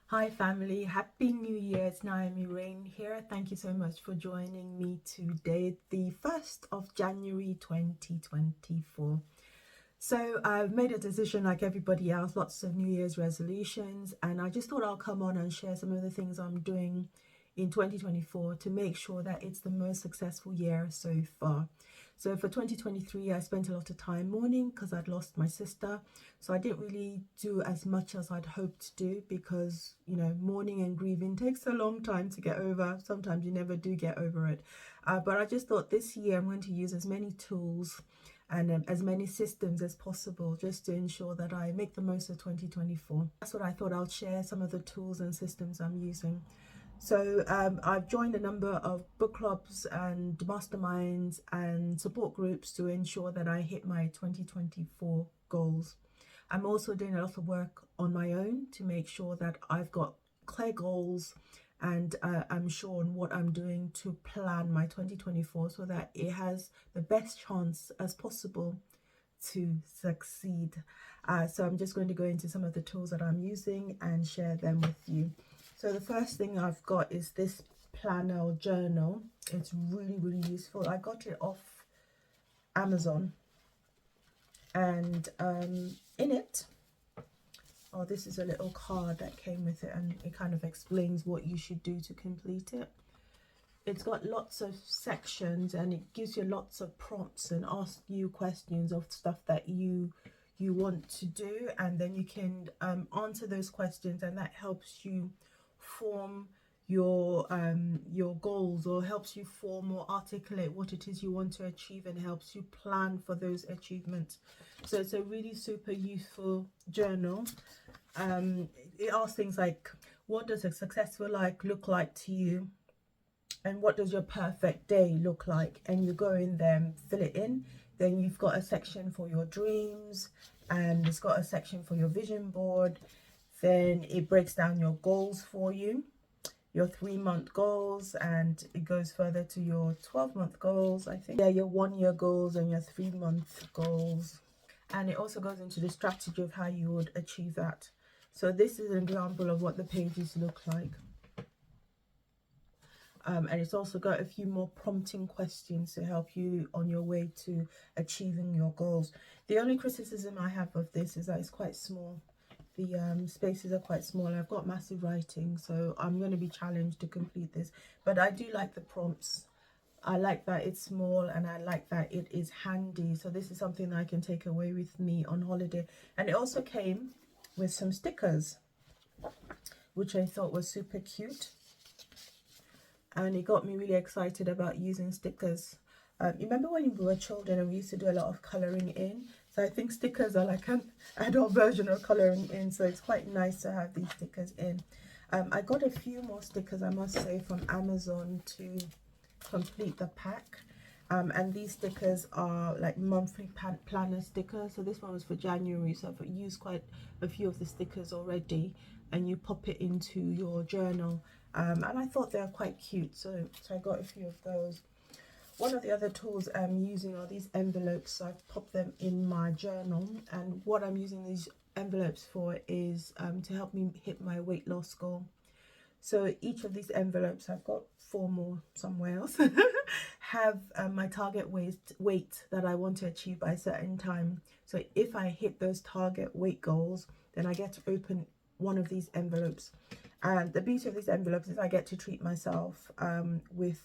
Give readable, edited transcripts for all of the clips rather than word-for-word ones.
Hi family, Happy New Year. It's Naomi Rain here. Thank you so much for joining me today, the 1st of January 2024. So I've made a decision like everybody else, lots of New Year's resolutions, and I just thought I'll come on and share some of the things I'm doing in 2024 to make sure that it's the most successful year so far. So for 2023, I spent a lot of time mourning because I'd lost my sister. So I didn't really do as much as I'd hoped to do because, mourning and grieving takes a long time to get over. Sometimes you never do get over it. But I just thought this year I'm going to use as many tools and as many systems as possible just to ensure that I make the most of 2024. That's what I thought. I'll share some of the tools and systems I'm using. So I've joined a number of book clubs and masterminds and support groups to ensure that I hit my 2024 goals. I'm also doing a lot of work on my own to make sure that I've got clear goals and I'm sure on what I'm doing to plan my 2024 so that it has the best chance as possible to succeed. So I'm just going to go into some of the tools that I'm using and share them with you. So the first thing I've got is this planner or journal. It's really, really useful. I got it off Amazon, and in it, this is a little card that came with it, and it kind of explains what you should do to complete it. It's got lots of sections and it gives you lots of prompts and asks you questions of stuff that you want to do, and then you can answer those questions, and that helps you form your goals, or helps you form or articulate what it is you want to achieve, and helps you plan for those achievements. So it's a really super useful journal. It asks things like, what does a successful life look like to you, and what does your perfect day look like? And you go in there and fill it in. Then you've got a section for your dreams, and it's got a section for your vision board. Then it breaks down your goals for you, your 3-month goals, and it goes further to your 12-month goals, I think. Yeah, your 1-year goals and your 3-month goals. And it also goes into the strategy of how you would achieve that. So this is an example of what the pages look like. And it's also got a few more prompting questions to help you on your way to achieving your goals. The only criticism I have of this is that it's quite small. The spaces are quite small. I've got massive writing, so I'm going to be challenged to complete this. But I do like the prompts. I like that it's small, and I like that it is handy. So this is something that I can take away with me on holiday. And it also came with some stickers, which I thought was super cute. And it got me really excited about using stickers. You remember when we were children and we used to do a lot of colouring in? So I think stickers are like an adult version of colouring in. So it's quite nice to have these stickers in. I got a few more stickers, I must say, from Amazon to complete the pack. And these stickers are like monthly planner stickers. So this one was for January. So I've used quite a few of the stickers already. And you pop it into your journal. And I thought they were quite cute. So I got a few of those. One of the other tools I'm using are these envelopes. So I've popped them in my journal, and what I'm using these envelopes for is to help me hit my weight loss goal. So each of these envelopes, I've got 4 more somewhere else, have my target weight that I want to achieve by a certain time. So if I hit those target weight goals, then I get to open one of these envelopes. And the beauty of these envelopes is I get to treat myself with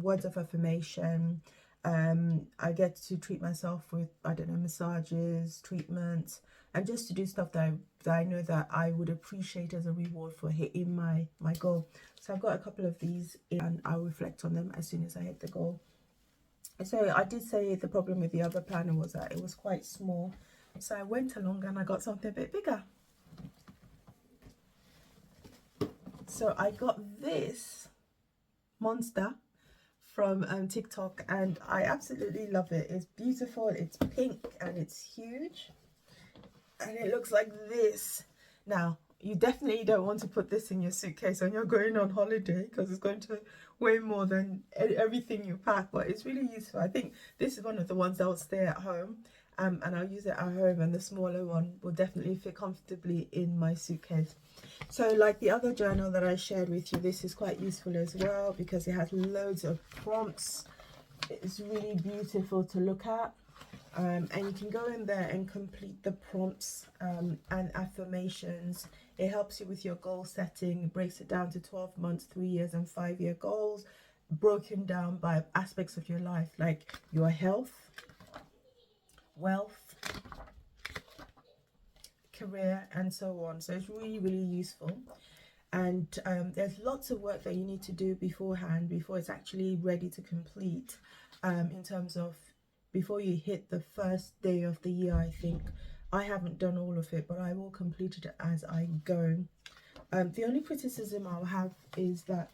words of affirmation. I get to treat myself with, I don't know, massages, treatments, and just to do stuff that I know that I would appreciate as a reward for hitting my goal. So I've got a couple of these, and I'll reflect on them as soon as I hit the goal. So I did say the problem with the other planner was that it was quite small. So I went along and I got something a bit bigger. So I got this monster from TikTok, and I absolutely love it. It's beautiful, it's pink, and it's huge, and it looks like this. Now, you definitely don't want to put this in your suitcase when you're going on holiday, because it's going to weigh more than everything you pack, but it's really useful. I think this is one of the ones that will stay at home, and I'll use it at home, and the smaller one will definitely fit comfortably in my suitcase. So like the other journal that I shared with you, this is quite useful as well because it has loads of prompts. It's really beautiful to look at, and you can go in there and complete the prompts and affirmations. It helps you with your goal setting. It breaks it down to 12 months, 3 years and 5-year goals, broken down by aspects of your life like your health, wealth, career, and so on. So it's really, really useful. And there's lots of work that you need to do beforehand before it's actually ready to complete, in terms of before you hit the first day of the year. I think I haven't done all of it, but I will complete it as I go. The only criticism I'll have is that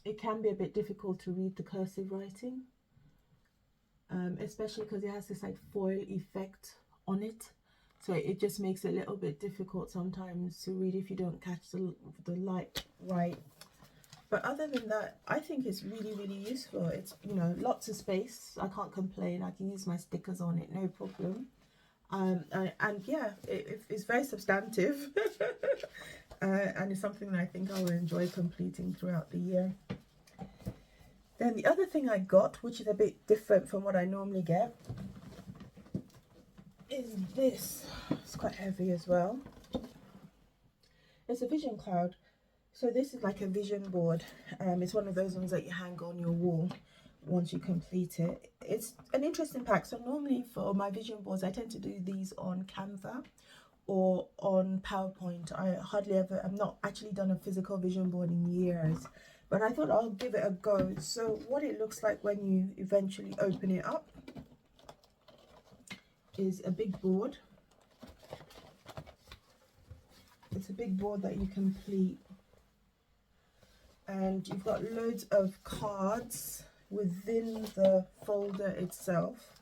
it can be a bit difficult to read the cursive writing, especially because it has this like foil effect on it. So it just makes it a little bit difficult sometimes to read if you don't catch the light right. But other than that, I think it's really, really useful. It's, you know, lots of space. I can't complain. I can use my stickers on it, no problem. And yeah, it's very substantive. And it's something that I think I will enjoy completing throughout the year. Then the other thing I got, which is a bit different from what I normally get, is this. It's quite heavy as well. It's a vision cloud. So this is like a vision board. It's one of those ones that you hang on your wall once you complete it. It's an interesting pack. So normally for my vision boards, I tend to do these on Canva or on PowerPoint. I've not actually done a physical vision board in years, but I thought I'll give it a go. So what it looks like when you eventually open it up is a big board. It's a big board that you complete, and you've got loads of cards within the folder itself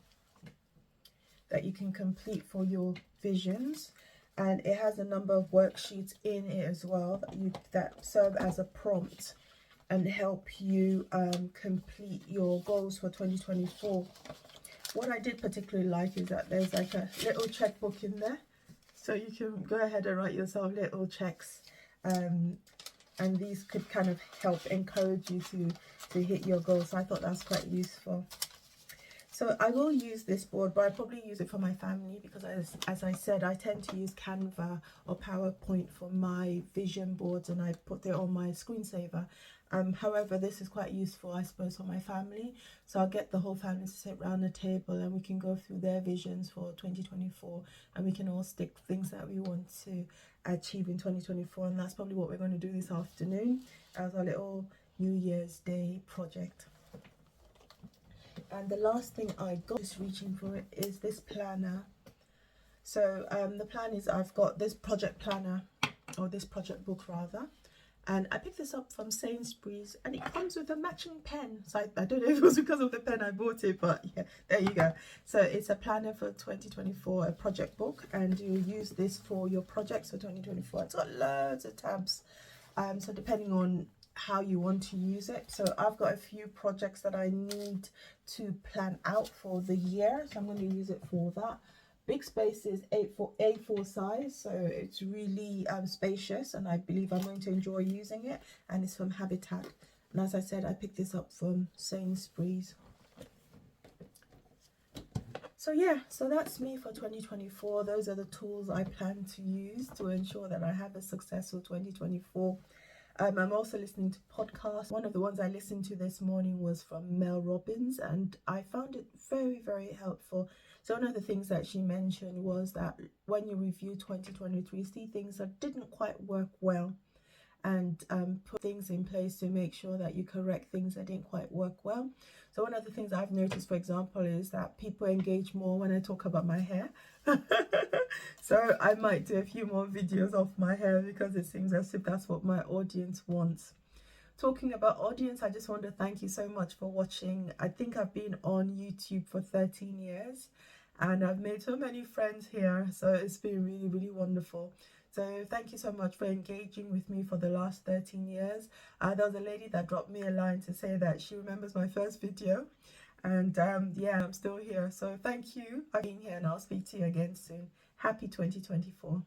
that you can complete for your visions, and it has a number of worksheets in it as well that serve as a prompt and help you complete your goals for 2024. What I did particularly like is that there's like a little checkbook in there, so you can go ahead and write yourself little checks, and these could kind of help encourage you to hit your goals. So I thought that's quite useful. So I will use this board, but I probably use it for my family because, as I said, I tend to use Canva or PowerPoint for my vision boards, and I put it on my screensaver. However, this is quite useful, I suppose, for my family. So I'll get the whole family to sit around the table and we can go through their visions for 2024, and we can all stick things that we want to achieve in 2024. And that's probably what we're going to do this afternoon as our little New Year's Day project. And the last thing I got, just reaching for it, is this planner. So the plan is I've got this project planner, or this project book rather, and I picked this up from Sainsbury's, and it comes with a matching pen. So I don't know if it was because of the pen I bought it, but yeah, there you go. So it's a planner for 2024, a project book, and you use this for your projects for 2024. It's got loads of tabs, so depending on how you want to use it. So I've got a few projects that I need to plan out for the year, so I'm going to use it for that. Big space is A4 size, so it's really spacious, and I believe I'm going to enjoy using it. And it's from Habitat, and as I said, I picked this up from Sainsbury's. So yeah, so that's me for 2024. Those are the tools I plan to use to ensure that I have a successful 2024. I'm also listening to podcasts. One of the ones I listened to this morning was from Mel Robbins, and I found it very, very helpful. So one of the things that she mentioned was that when you review 2023, see things that didn't quite work well, and put things in place to make sure that you correct things that didn't quite work well. So one of the things I've noticed, for example, is that people engage more when I talk about my hair. So I might do a few more videos of my hair because it seems as if that's what my audience wants. Talking about audience, I just want to thank you so much for watching. I think I've been on YouTube for 13 years and I've made so many friends here. So it's been really, really wonderful. So thank you so much for engaging with me for the last 13 years. There was a lady that dropped me a line to say that she remembers my first video, And yeah, I'm still here. So thank you for being here, and I'll speak to you again soon. Happy 2024.